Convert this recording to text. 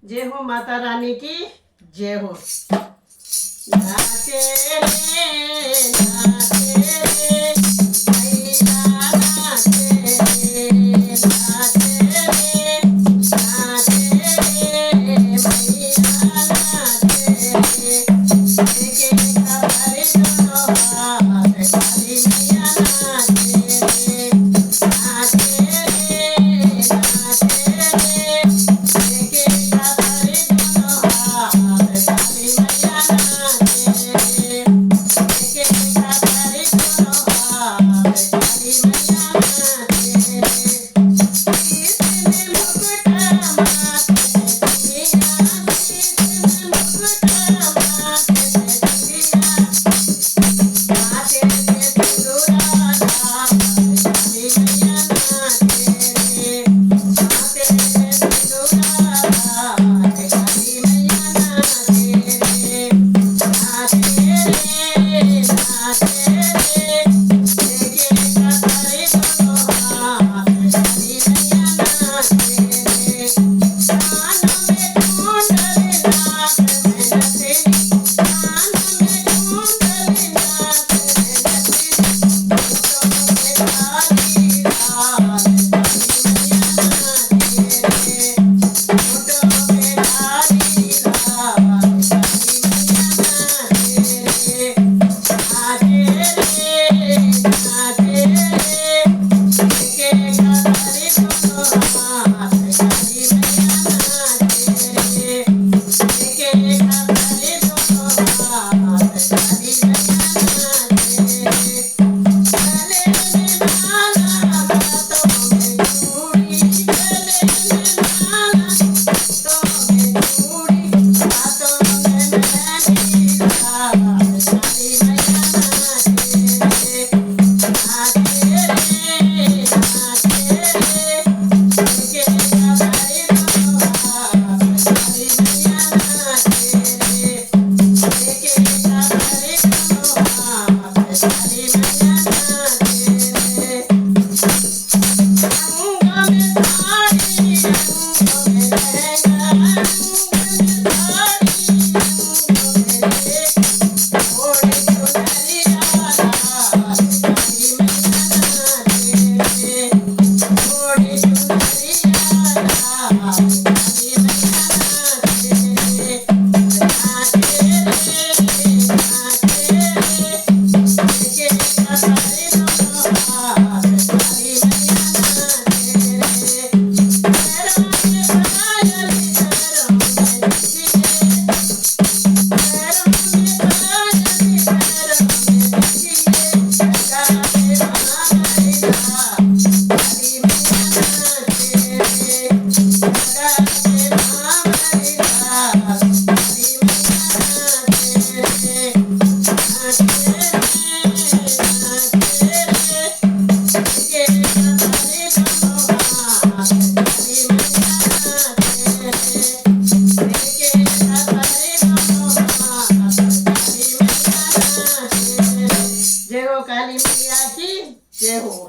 जय हो माता रानी की जय हो। नाचे रे नाचे रे मैया नाचे रे नाचे रे नाचे रे मैया नाचे रे लेके खबर दोनों हाथ काली मैया नाचे रे नाचे रे नाचे रे लेके खबर दोनों हाथ काली मैया नाचे रे लेके खबर दोनों हाथ काली मैया नाचे रे। शीश में मुकुट माथे बिंदिया शीश में मुकुट माथे बिंदिया माथे पे सिंदूरा धाम काली मैया नाचे रे माथे पे सिंदूरा धाम काली मैया नाचे रे नाचे रे नाचे रे लेके खबर दोनों हाथ काली मैया नाचे रे। कानों में कुंडल नाक में नथनी कानों में कुंडल नाक में नथनी होठों पे काली लाल काली मैया नाचे रे होठों पे काली लाल काली मैया नाचे रे नाचे रे नाचे रे लेके खबर दोनों हाथ काली मैया नाचे रे लेके खबर दोनों हाथ काली मैया नाचे रे। गले में माला हाथों में चूड़ी गले में माला हाथों में चूड़ी हाथों में मेहंदी लाल काली मैया नाचे रे नाचे रे नाचे रे लेके खबर दोनों हाथ काली मैया नाचे रे लेके खबर दोनों हाथ काली मैया नाचे रे। अंगों में साड़ी अंगों में लहंगा अंगों में साड़ी अंगों में लहंगा ओढ़े चुनरिया लाल काली मैया नाचे रे ओढ़े चुनरिया लाल काली मैया नाचे रे नाचे रे नाचे रे लेके खबर दोनों हाथ काली मैया नाचे रे। पैरों में पायल पैरों में बिछिए पैरों में पायल पैरों में बिछिए लगा के मामैया काली मैया नाचे रे लगा के मामैया काली मैया नाचे रे नाचे रे नाचे रे लेके खबर दोनों हाथ काली मैया नाचे रे लेके खबर दोनों हाथ काली मैया नाचे रे। जय हो काली मैया की जय हो।